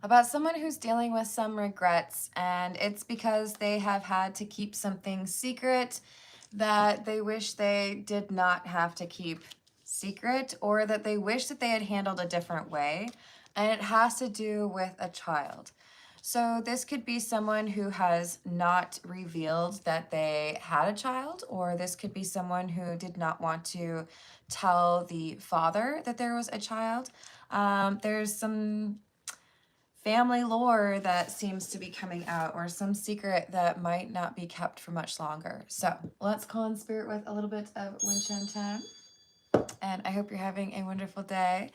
about someone who's dealing with some regrets, and it's because they have had to keep something secret that they wish they did not have to keep secret, or that they wish that they had handled a different way, and it has to do with a child. So this could be someone who has not revealed that they had a child, or this could be someone who did not want to tell the father that there was a child. There's some family lore that seems to be coming out, or some secret that might not be kept for much longer. So let's call in spirit with a little bit of wind chime time. And I hope you're having a wonderful day.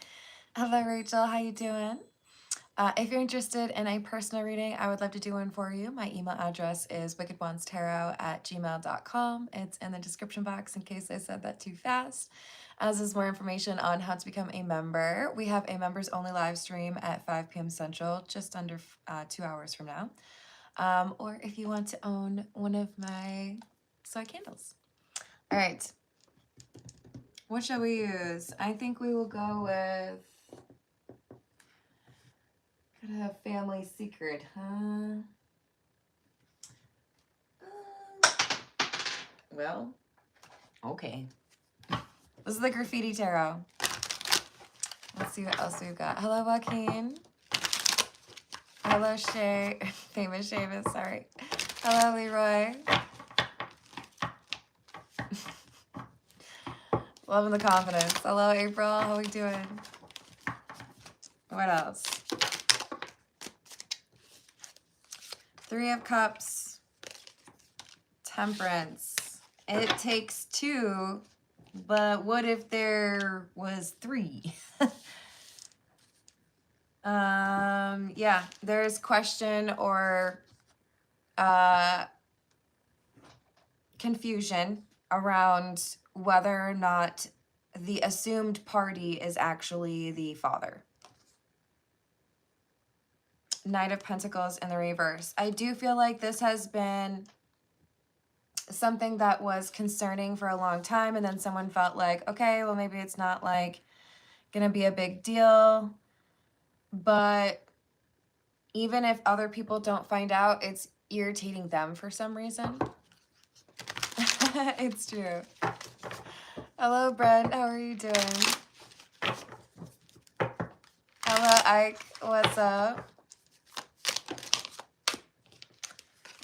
Hello, Rachel. How you doing? If you're interested in a personal reading, I would love to do one for you. My email address is wickedonestarot@gmail.com. It's in the description box in case I said that too fast. As is more information on how to become a member. We have a members only live stream at 5 p.m. Central, just under 2 hours from now. Or if you want to own one of my soy candles. All right. What shall we use? I think we will go with... Gotta have family secret, huh? Well, okay. This is the Graffiti Tarot. Let's see what else we've got. Hello, Joaquin. Hello, Shay. Famous Shavis, sorry. Hello, Leroy. Loving the confidence. Hello, April. How are we doing? What else? 3 of Cups. Temperance. It takes 2, but what if there was 3? Yeah, there's question or confusion around whether or not the assumed party is actually the father. Knight of Pentacles in the reverse. I do feel like this has been something that was concerning for a long time, and then someone felt like, okay, well, maybe it's not like gonna be a big deal, but even if other people don't find out, it's irritating them for some reason. It's true. Hello, Brent. How are you doing? Hello, Ike. What's up?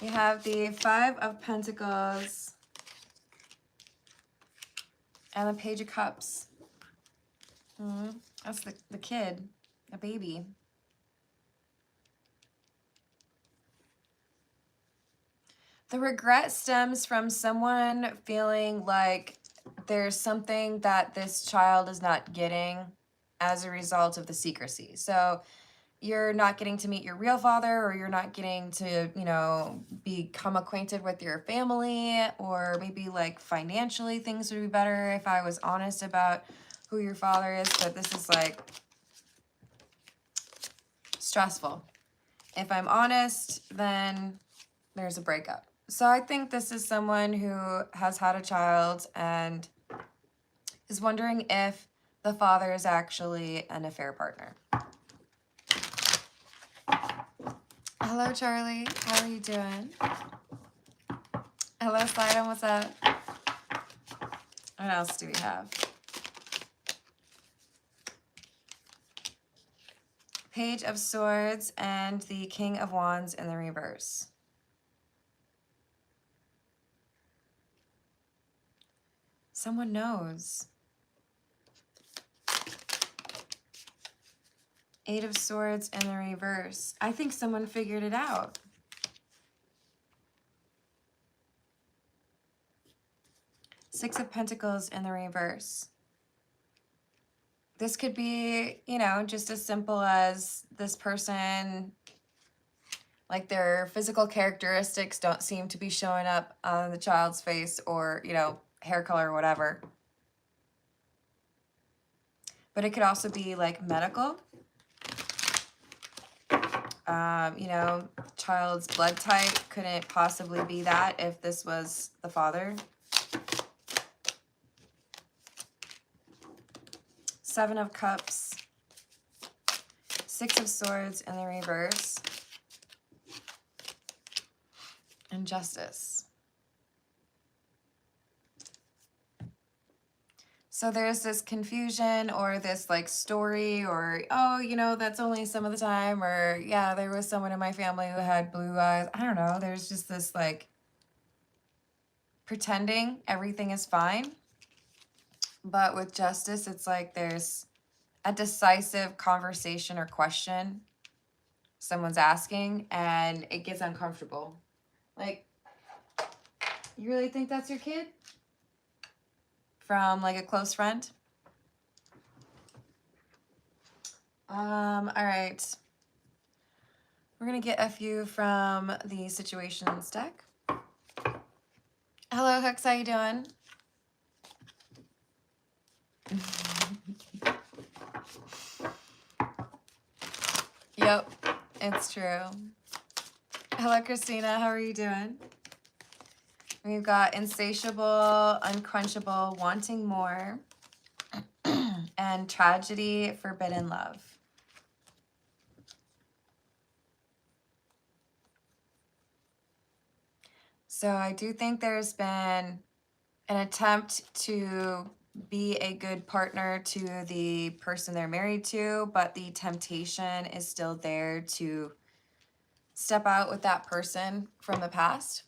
We have the 5 of Pentacles and the Page of Cups. That's the kid, a baby. The regret stems from someone feeling like there's something that this child is not getting as a result of the secrecy. So you're not getting to meet your real father, or you're not getting to, you know, become acquainted with your family, or maybe like financially things would be better if I was honest about who your father is, but this is like stressful. If I'm honest, then there's a breakup. So I think this is someone who has had a child and is wondering if the father is actually an affair partner. Hello, Charlie. How are you doing? Hello, Sidon. What's up? What else do we have? Page of Swords and the King of Wands in the reverse. Someone knows. 8 of Swords in the reverse. I think someone figured it out. Six of Pentacles in the reverse. This could be, you know, just as simple as this person, like their physical characteristics don't seem to be showing up on the child's face, or, you know, hair color or whatever. But it could also be like medical. You know, child's blood type couldn't possibly be that if this was the father. 7 of Cups, Six of Swords in the reverse. And Justice. So there's this confusion or this like story or, oh, you know, that's only some of the time, or yeah, there was someone in my family who had blue eyes. I don't know. There's just this like pretending everything is fine. But with Justice, it's like there's a decisive conversation or question someone's asking and it gets uncomfortable. Like, you really think that's your kid? From like a close friend? All right. We're gonna get a few from the Situations deck. Hello, Hooks, how you doing? Yep, it's true. Hello, Christina, how are you doing? We've got insatiable, unquenchable, wanting more, and tragedy, forbidden love. So I do think there's been an attempt to be a good partner to the person they're married to, but the temptation is still there to step out with that person from the past.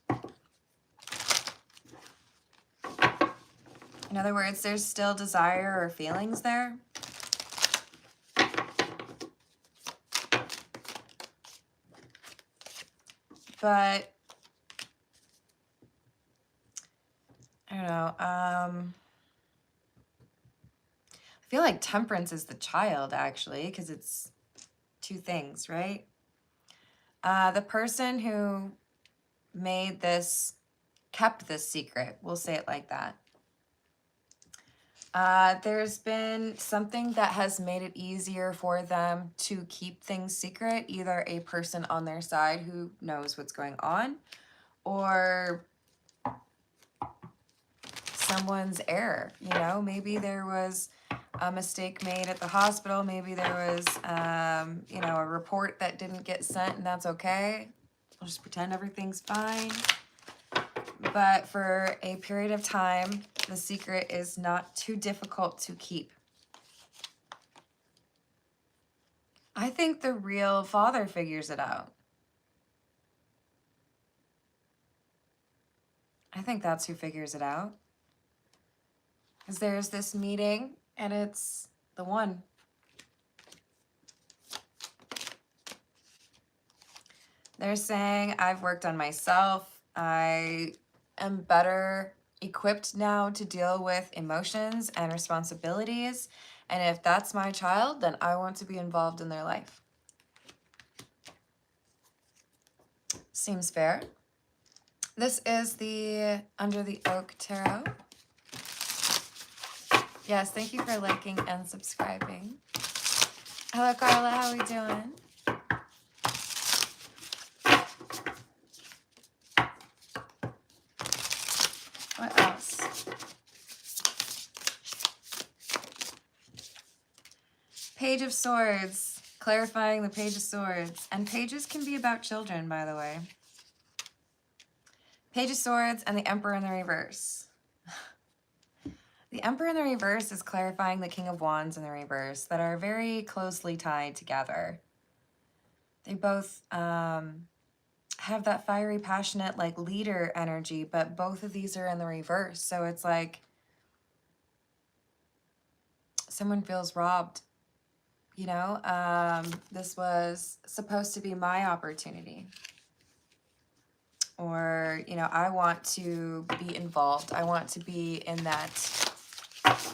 In other words, there's still desire or feelings there. But I don't know. I feel like Temperance is the child, actually, because it's two things, right? The person who made this, kept this secret, we'll say it like that. There's been something that has made it easier for them to keep things secret, either a person on their side who knows what's going on, or someone's error. You know, maybe there was a mistake made at the hospital. Maybe there was, you know, a report that didn't get sent, and that's okay. We'll just pretend everything's fine. But for a period of time, the secret is not too difficult to keep. I think the real father figures it out. I think that's who figures it out. Because there's this meeting, and it's the one. They're saying, I've worked on myself. I am better equipped now to deal with emotions and responsibilities. And if that's my child, then I want to be involved in their life. Seems fair. This is the Under the Oak Tarot. Yes, thank you for liking and subscribing. Hello, Carla. How are we doing? What else? Page of Swords. Clarifying the Page of Swords. And pages can be about children, by the way. Page of Swords and the Emperor in the reverse. The Emperor in the reverse is clarifying the King of Wands in the reverse that are very closely tied together. They both have that fiery, passionate, like leader energy, but both of these are in the reverse. So it's like someone feels robbed, you know? This was supposed to be my opportunity. Or, you know, I want to be involved. I want to be in that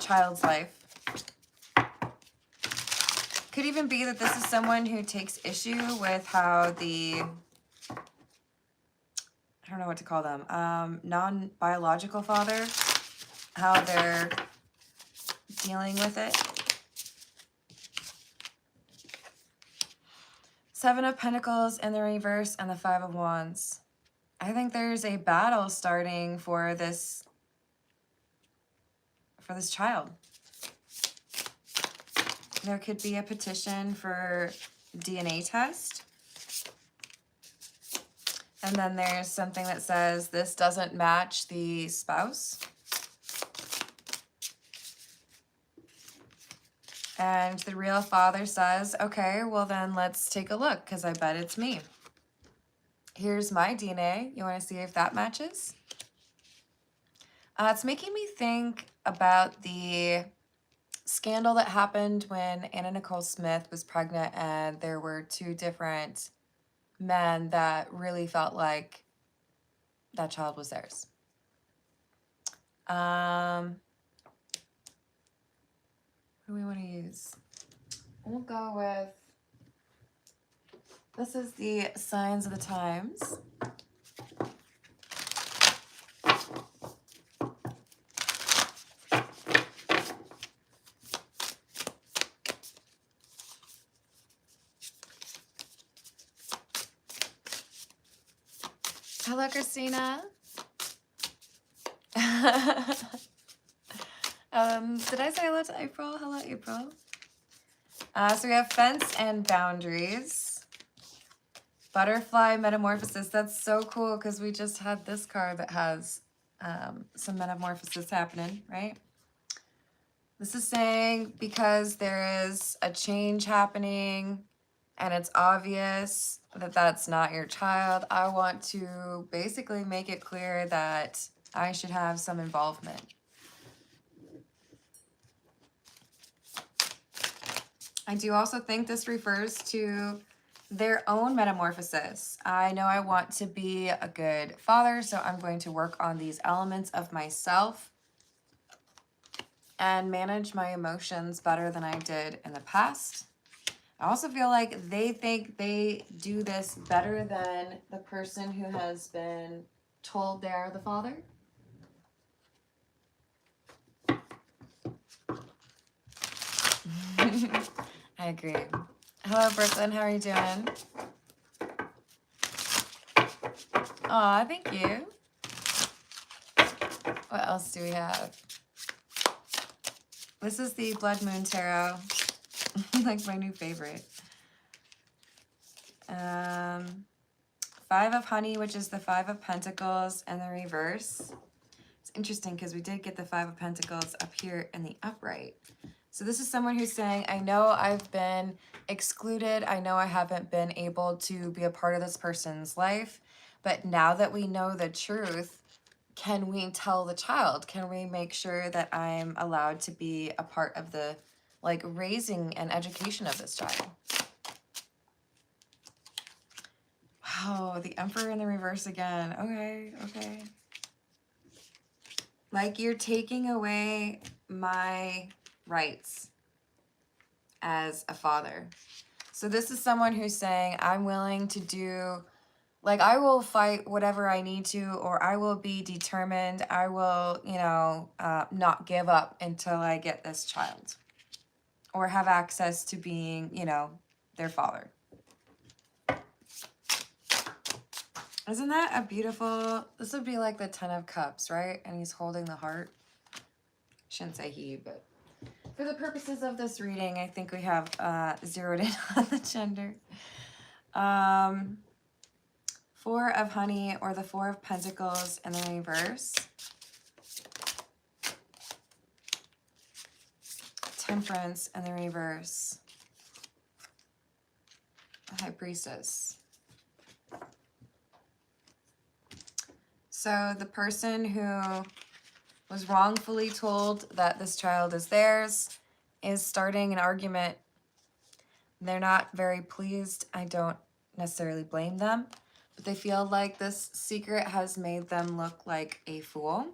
child's life. Could even be that this is someone who takes issue with how the, I don't know what to call them, non-biological father, how they're dealing with it. Seven of Pentacles in the reverse and the Five of Wands. I think there's a battle starting for this child. There could be a petition for DNA test. And then there's something that says this doesn't match the spouse. And the real father says, okay, well then let's take a look because I bet it's me. Here's my DNA. You want to see if that matches? It's making me think about the scandal that happened when Anna Nicole Smith was pregnant and there were two different men that really felt like that child was theirs. What do we want to use? We'll go with, this is the Signs of the Times. Hello, Christina. Did I say hello to April? Hello, April. So we have Fence and Boundaries. Butterfly Metamorphosis. That's so cool because we just had this card that has some metamorphosis happening, right? This is saying because there is a change happening and it's obvious that that's not your child, I want to basically make it clear that I should have some involvement. I do also think this refers to their own metamorphosis. I know I want to be a good father, so I'm going to work on these elements of myself and manage my emotions better than I did in the past. I also feel like they think they do this better than the person who has been told they're the father. I agree. Hello, Brooklyn. How are you doing? Aw, thank you. What else do we have? This is the Blood Moon Tarot. Like my new favorite. 5 of Honey, which is the 5 of Pentacles, and the reverse. It's interesting because we did get the 5 of Pentacles up here in the upright. So this is someone who's saying, I know I've been excluded. I know I haven't been able to be a part of this person's life. But now that we know the truth, can we tell the child? Can we make sure that I'm allowed to be a part of the raising and education of this child? Wow, the Emperor in the reverse again. Okay, okay. Like you're taking away my rights as a father. So this is someone who's saying, I'm willing to do, I will fight whatever I need to, or I will be determined. I will, not give up until I get this child or have access to being, their father. Isn't that a beautiful, this would be like the 10 of Cups, right? And he's holding the heart. Shouldn't say he, but for the purposes of this reading, I think we have zeroed in on the gender. 4 of Honey, or the 4 of Pentacles in the reverse. Temperance in the reverse. The High Priestess. So the person who was wrongfully told that this child is theirs is starting an argument. They're not very pleased. I don't necessarily blame them, but they feel like this secret has made them look like a fool.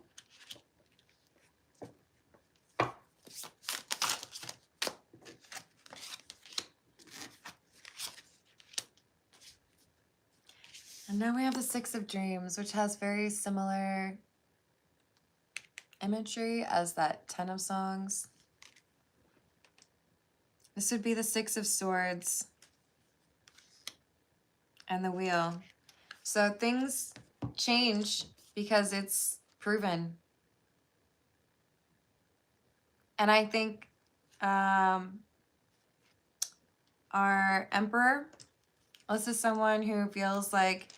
And now we have the 6 of Dreams, which has very similar imagery as that 10 of Songs. This would be the 6 of Swords and the Wheel. So things change because it's proven. And I think our Emperor. This is someone who feels like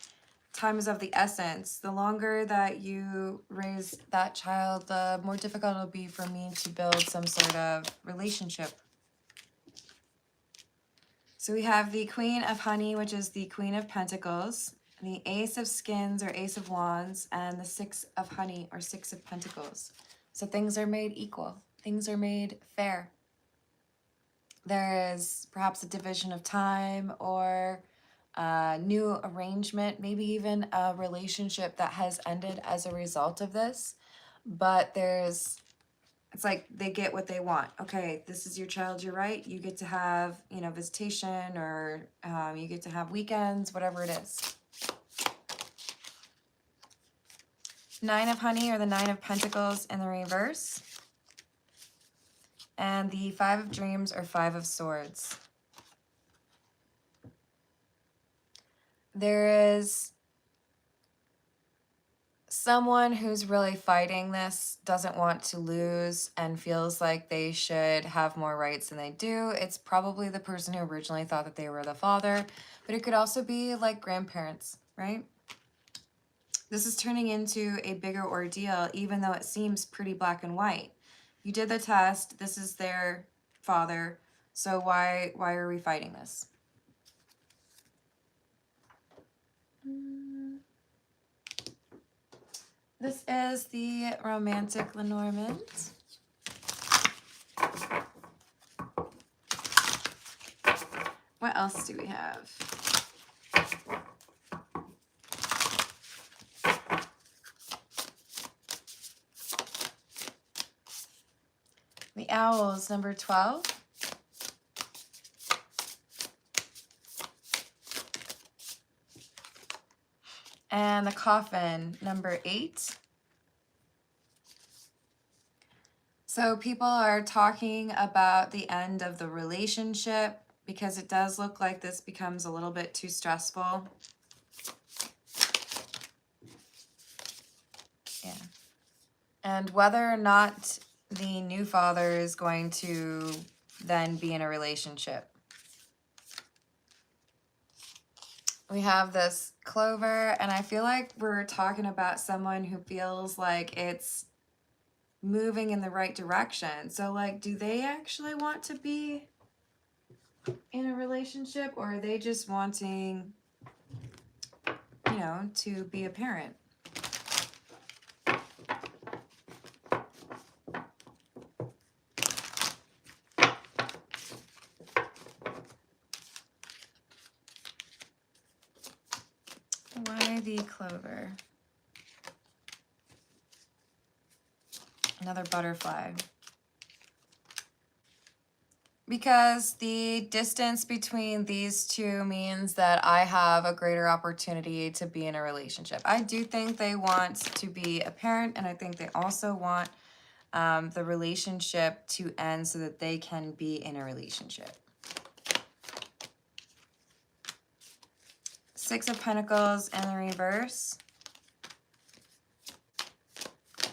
time is of the essence. The longer that you raise that child, the more difficult it'll be for me to build some sort of relationship. So we have the Queen of Honey, which is the Queen of Pentacles, the Ace of Skins or Ace of Wands, and the Six of Honey or Six of Pentacles. So things are made equal. Things are made fair. There is perhaps a division of time or a new arrangement, maybe even a relationship that has ended as a result of this. But it's like they get what they want. Okay, this is your child, you're right. You get to have, you know, visitation or you get to have weekends, whatever it is. Nine of Honey or the Nine of Pentacles in the reverse. And the Five of Dreams or Five of Swords. There is someone who's really fighting this, doesn't want to lose, and feels like they should have more rights than they do. It's probably the person who originally thought that they were the father, but it could also be like grandparents, right? This is turning into a bigger ordeal, even though it seems pretty black and white. You did the test. This is their father. So why are we fighting this? This is the romantic Lenormand. What else do we have? The Owls, number 12. And the Coffin, number 8. So people are talking about the end of the relationship because it does look like this becomes a little bit too stressful. Yeah. And whether or not the new father is going to then be in a relationship. We have this Clover, and I feel like we're talking about someone who feels like it's moving in the right direction. So, like, do they actually want to be in a relationship, or are they just wanting, you know, to be a parent? Why the Clover? Another butterfly. Because the distance between these two means that I have a greater opportunity to be in a relationship. I do think they want to be a parent, and I think they also want the relationship to end so that they can be in a relationship. Six of Pentacles in the reverse.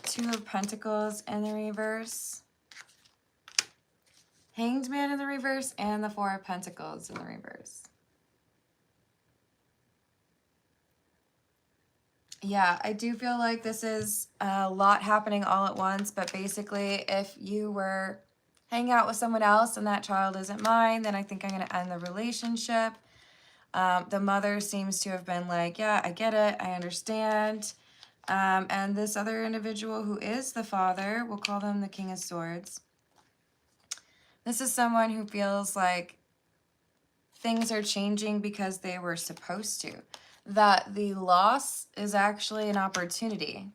Two of Pentacles in the reverse. Hanged Man in the reverse, and the Four of Pentacles in the reverse. Yeah, I do feel like this is a lot happening all at once, but basically if you were hanging out with someone else and that child isn't mine, then I think I'm going to end the relationship. The mother seems to have been like, yeah, I get it, I understand. And this other individual who is the father, we'll call them the King of Swords. This is someone who feels like things are changing because they were supposed to. That the loss is actually an opportunity.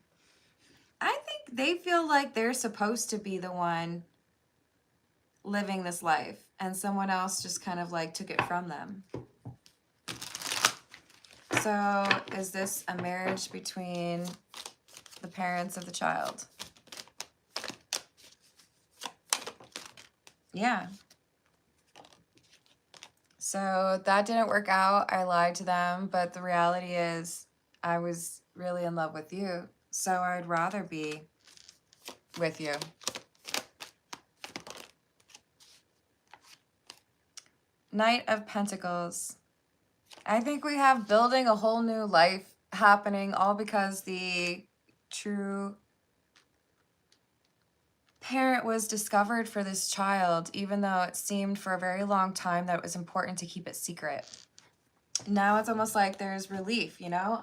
I think they feel like they're supposed to be the one living this life, and someone else just kind of like took it from them. So is this a marriage between the parents of the child? Yeah. So that didn't work out. I lied to them, but the reality is I was really in love with you. So I'd rather be with you. Knight of Pentacles. I think we have building a whole new life happening, all because the true parent was discovered for this child, even though it seemed for a very long time that it was important to keep it secret. Now it's almost like there's relief, you know?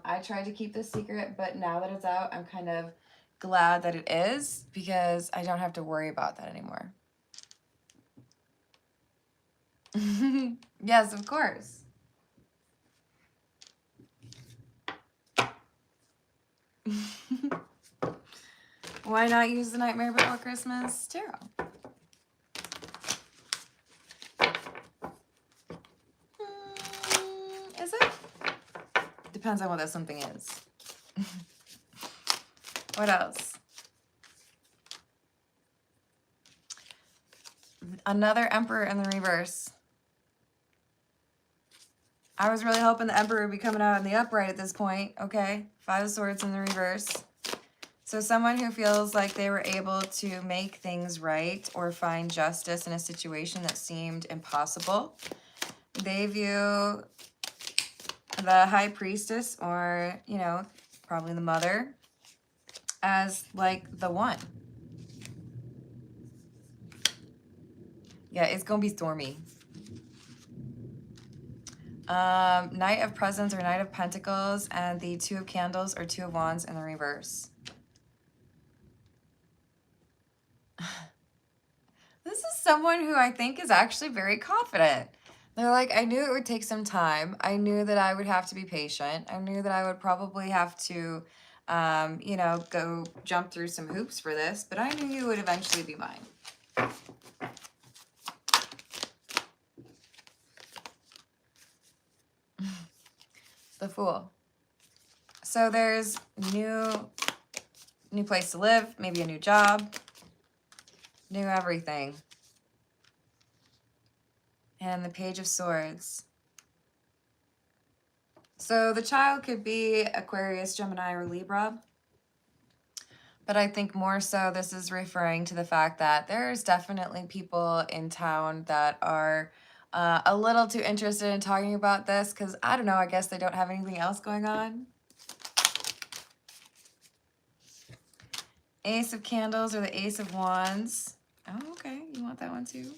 I tried to keep this secret, but now that it's out, I'm kind of glad that it is, because I don't have to worry about that anymore. Yes, of course. Why not use the Nightmare Before Christmas tarot? Is it? Depends on what that something is. What else? Another Emperor in the reverse. I was really hoping the Emperor would be coming out in the upright at this point. Okay, 5 of Swords in the reverse. So someone who feels like they were able to make things right or find justice in a situation that seemed impossible. They view the High Priestess, or, you know, probably the mother, as like the one. Yeah, it's gonna be stormy. Knight of Presents or Knight of Pentacles, and the Two of Candles or Two of Wands in the reverse. This is someone who I think is actually very confident. They're like, I knew it would take some time. I knew that I would have to be patient. I knew that I would probably have to, you know, go jump through some hoops for this, but I knew you would eventually be mine. The Fool. So there's new place to live, maybe a new job, new everything. And the Page of Swords. So the child could be Aquarius, Gemini, or Libra. But I think more so this is referring to the fact that there's definitely people in town that are a little too interested in talking about this, because, I don't know, I guess they don't have anything else going on. Ace of Candles or the Ace of Wands. Oh, okay. You want that one too?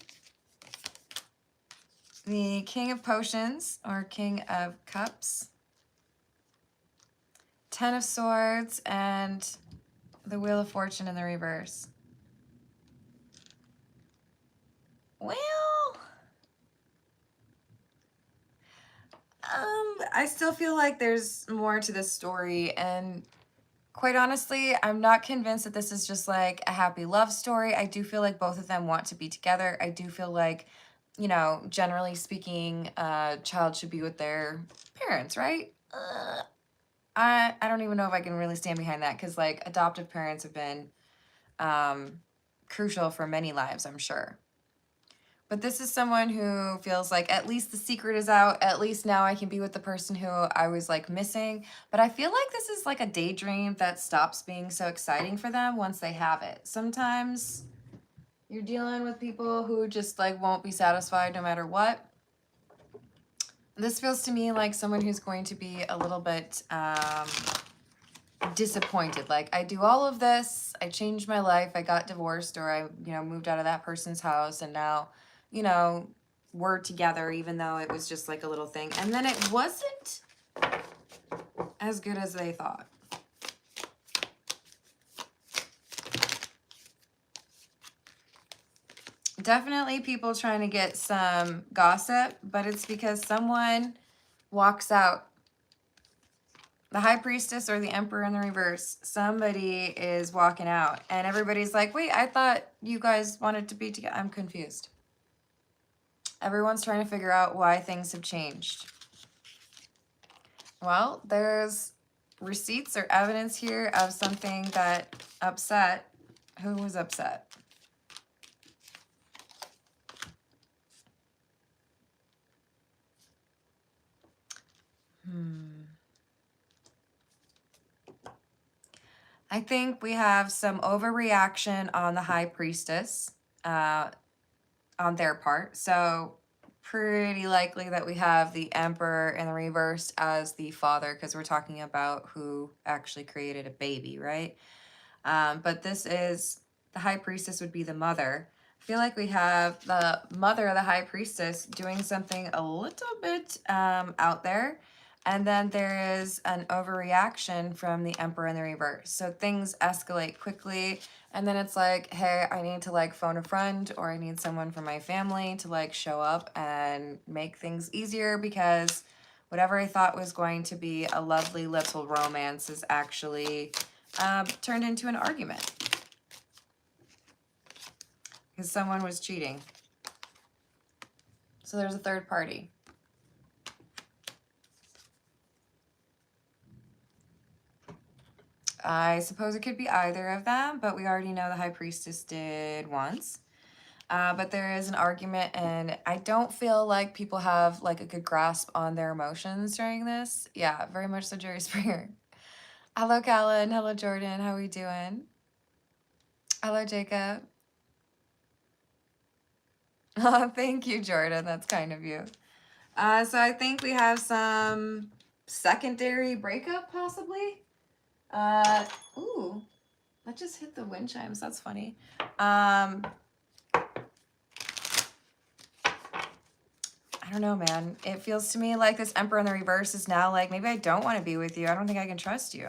The King of Potions or King of Cups. 10 of Swords and the Wheel of Fortune in the reverse. Well, I still feel like there's more to this story, and quite honestly, I'm not convinced that this is just like a happy love story. I do feel like both of them want to be together. I do feel like, you know, generally speaking, a child should be with their parents, right? I don't even know if I can really stand behind that, because like adoptive parents have been crucial for many lives, I'm sure. But this is someone who feels like at least the secret is out. At least now I can be with the person who I was like missing. But I feel like this is like a daydream that stops being so exciting for them once they have it. Sometimes you're dealing with people who just like won't be satisfied no matter what. This feels to me like someone who's going to be a little bit disappointed. Like, I do all of this, I changed my life, I got divorced, or I, you know, moved out of that person's house, and now, you know, we're together, even though it was just like a little thing. And then it wasn't as good as they thought. Definitely people trying to get some gossip, but it's because someone walks out. The High Priestess or the Emperor in the reverse. Somebody is walking out, and everybody's like, wait, I thought you guys wanted to be together. I'm confused. Everyone's trying to figure out why things have changed. Well, there's receipts or evidence here of something that upset. Who was upset? I think we have some overreaction on the High Priestess on their part. So pretty likely that we have the Emperor in the reverse as the father, because we're talking about who actually created a baby, right? But this is, the High Priestess would be the mother. I feel like we have the mother of the High Priestess doing something a little bit out there. And then there is an overreaction from the Emperor in the reverse. So things escalate quickly. And then it's like, hey, I need to like phone a friend, or I need someone from my family to like show up and make things easier, because whatever I thought was going to be a lovely little romance is actually turned into an argument. Because someone was cheating. So there's a third party. I suppose it could be either of them, but we already know the High Priestess did once. But there is an argument, and I don't feel like people have like a good grasp on their emotions during this. Yeah, very much so, Jerry Springer. Hello, Callan. Hello, Jordan. How are we doing? Hello, Jacob. Oh, thank you, Jordan. That's kind of you. So I think we have some secondary breakup, possibly. Ooh, that just hit the wind chimes. That's funny. I don't know, man. It feels to me like this Emperor in the reverse is now like, maybe I don't want to be with you. I don't think I can trust you.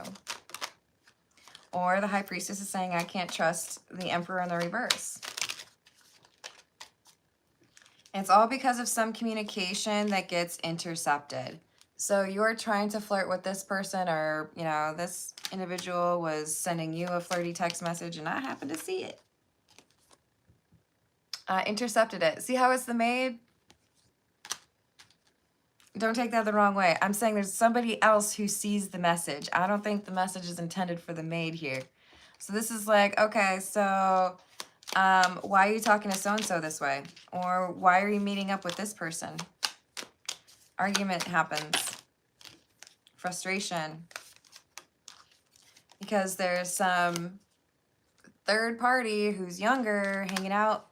Or the High Priestess is saying, I can't trust the Emperor in the reverse. It's all because of some communication that gets intercepted. So you're trying to flirt with this person, or, you know, this individual was sending you a flirty text message and I happened to see it. Intercepted it. See how it's the maid? Don't take that the wrong way. I'm saying there's somebody else who sees the message. I don't think the message is intended for the maid here. So this is like, okay, so why are you talking to so-and-so this way? Or why are you meeting up with this person? Argument happens. Frustration. Because there's some third party who's younger, hanging out,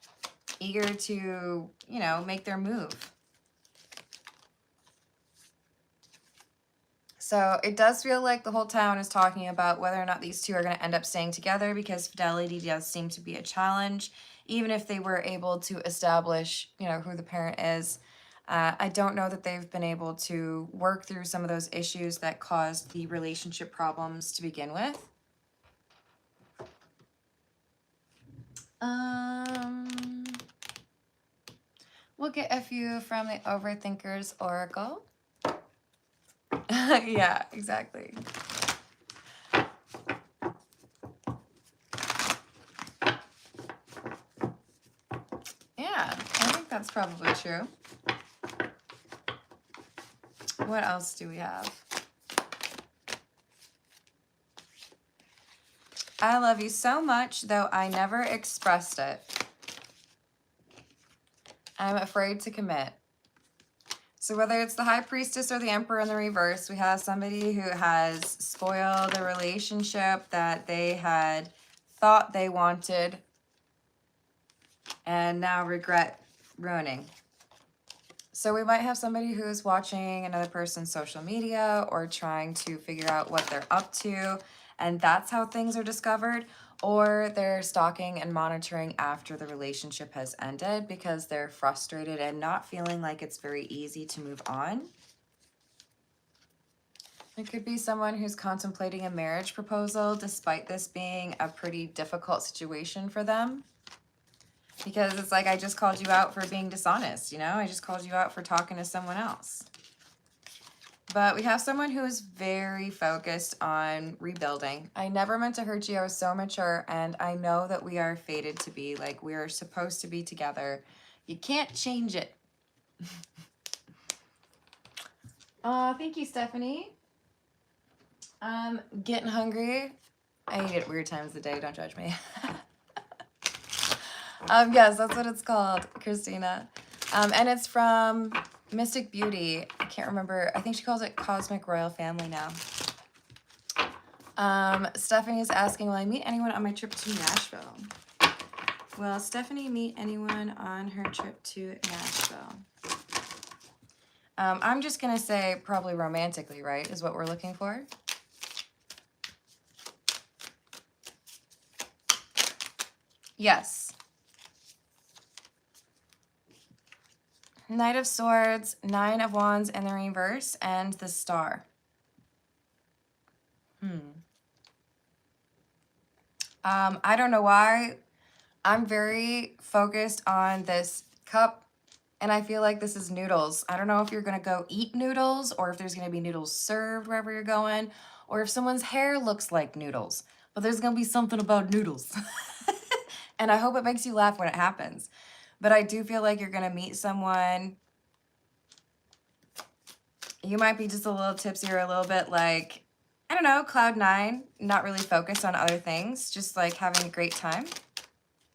eager to, you know, make their move. So it does feel like the whole town is talking about whether or not these two are going to end up staying together, because fidelity does seem to be a challenge, even if they were able to establish, you know, who the parent is. I don't know that they've been able to work through some of those issues that caused the relationship problems to begin with. We'll get a few from the Overthinker's Oracle. Yeah, exactly. Yeah, I think that's probably true. What else do we have? I love you so much, though I never expressed it. I'm afraid to commit. So whether it's the High Priestess or the Emperor in the reverse, we have somebody who has spoiled a relationship that they had thought they wanted and now regret ruining. So we might have somebody who's watching another person's social media or trying to figure out what they're up to, and that's how things are discovered. Or they're stalking and monitoring after the relationship has ended because they're frustrated and not feeling like it's very easy to move on. It could be someone who's contemplating a marriage proposal despite this being a pretty difficult situation for them. Because it's like, I just called you out for being dishonest, you know? I just called you out for talking to someone else. But we have someone who is very focused on rebuilding. I never meant to hurt you. I was so mature, and I know that we are fated to be. Like, we are supposed to be together. You can't change it. Thank you, Stephanie. Getting hungry. I eat at weird times of the day. Don't judge me. Yes, that's what it's called, Christina. And it's from Mystic Beauty. I can't remember. I think she calls it Cosmic Royal Family now. Stephanie is asking, will I meet anyone on my trip to Nashville? Will Stephanie meet anyone on her trip to Nashville? I'm just going to say probably romantically, right, is what we're looking for. Yes. Knight of Swords, Nine of Wands in the reverse, and the Star. I don't know why. I'm very focused on this cup, and I feel like this is noodles. I don't know if you're going to go eat noodles, or if there's going to be noodles served wherever you're going, or if someone's hair looks like noodles. But there's going to be something about noodles. And I hope it makes you laugh when it happens. But I do feel like you're going to meet someone. You might be just a little tipsy or a little bit like, I don't know, cloud nine, not really focused on other things, just like having a great time.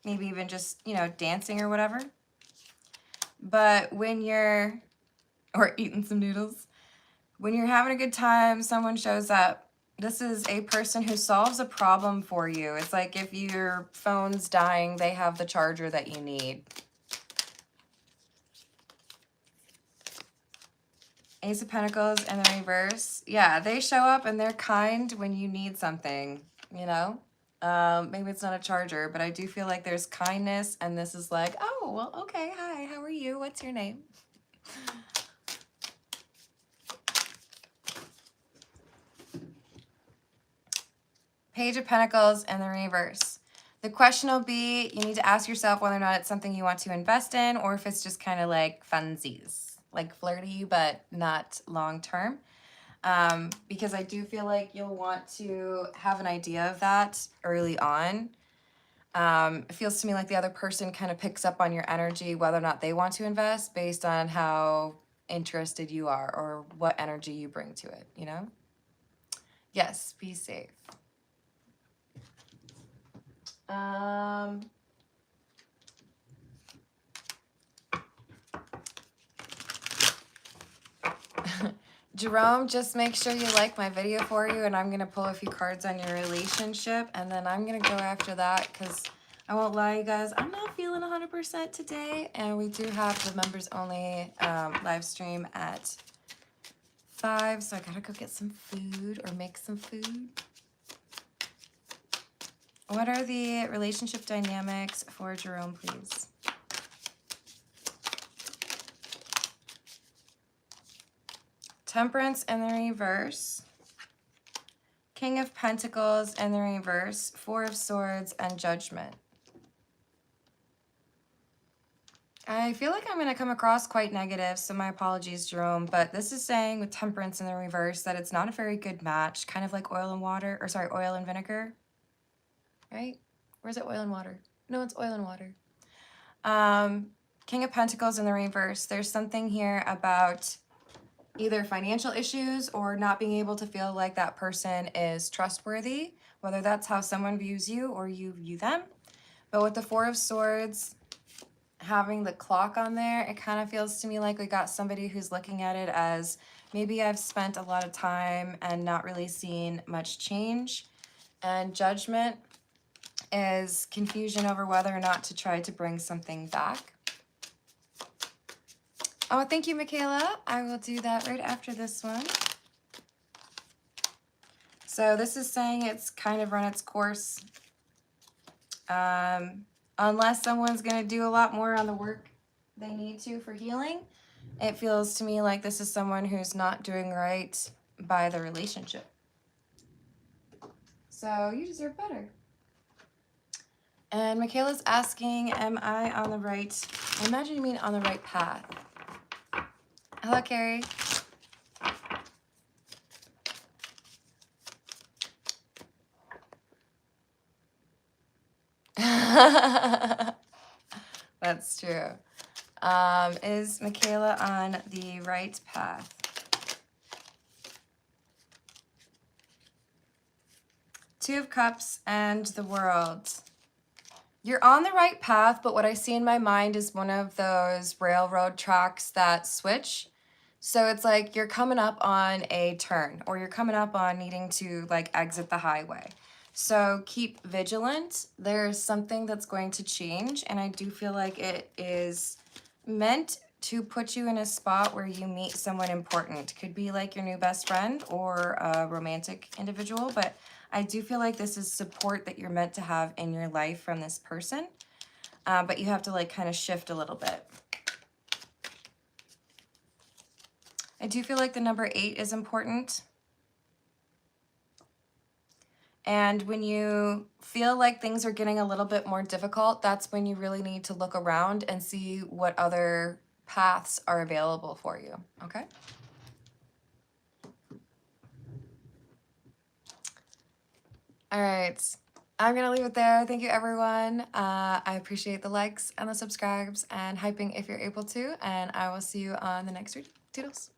Maybe even just, you know, dancing or whatever. But when you're, or eating some noodles, when you're having a good time, someone shows up. This is a person who solves a problem for you. It's like if your phone's dying, they have the charger that you need. Ace of Pentacles in the reverse. Yeah, they show up and they're kind when you need something, you know? Maybe it's not a charger, but I do feel like there's kindness, and this is like, oh, well, okay, hi, how are you? What's your name? Page of Pentacles in the reverse. The question will be, you need to ask yourself whether or not it's something you want to invest in, or if it's just kind of like funsies, like flirty, but not long-term. Because I do feel like you'll want to have an idea of that early on. It feels to me like the other person kind of picks up on your energy, whether or not they want to invest based on how interested you are or what energy you bring to it, you know? Yes, be safe. Jerome, just make sure you like my video for you, and I'm going to pull a few cards on your relationship, and then I'm going to go after that because I won't lie, you guys, I'm not feeling 100% today, and we do have the members only live stream at 5, so I got to go get some food or make some food. What are the relationship dynamics for Jerome, please? Temperance in the reverse. King of Pentacles in the reverse. Four of Swords and Judgment. I feel like I'm going to come across quite negative, so my apologies, Jerome, but this is saying with Temperance in the reverse that it's not a very good match, kind of like oil and water, or sorry, oil and vinegar, right? Or is it oil and water? No, it's oil and water. King of Pentacles in the reverse. There's something here about either financial issues or not being able to feel like that person is trustworthy, whether that's how someone views you or you view them. But with the Four of Swords, having the clock on there, it kind of feels to me like we got somebody who's looking at it as maybe I've spent a lot of time and not really seen much change. And Judgment is confusion over whether or not to try to bring something back. Oh, thank you, Michaela. I will do that right after this one. So this is saying it's kind of run its course. Unless someone's going to do a lot more on the work they need to for healing, it feels to me like this is someone who's not doing right by the relationship. So you deserve better. And Michaela's asking, am I on the right, I imagine you mean on the right path. Hello, Carrie. That's true. Is Michaela on the right path? Two of Cups and the World. You're on the right path, but what I see in my mind is one of those railroad tracks that switch. So it's like you're coming up on a turn, or you're coming up on needing to like exit the highway. So keep vigilant. There's something that's going to change, and I do feel like it is meant to put you in a spot where you meet someone important. Could be like your new best friend or a romantic individual, but I do feel like this is support that you're meant to have in your life from this person, but you have to like kind of shift a little bit. I do feel like the number 8 is important. And when you feel like things are getting a little bit more difficult, that's when you really need to look around and see what other paths are available for you, okay? All right, I'm gonna leave it there. Thank you, everyone. I appreciate the likes and the subscribes and hyping if you're able to, and I will see you on the next reading. Toodles.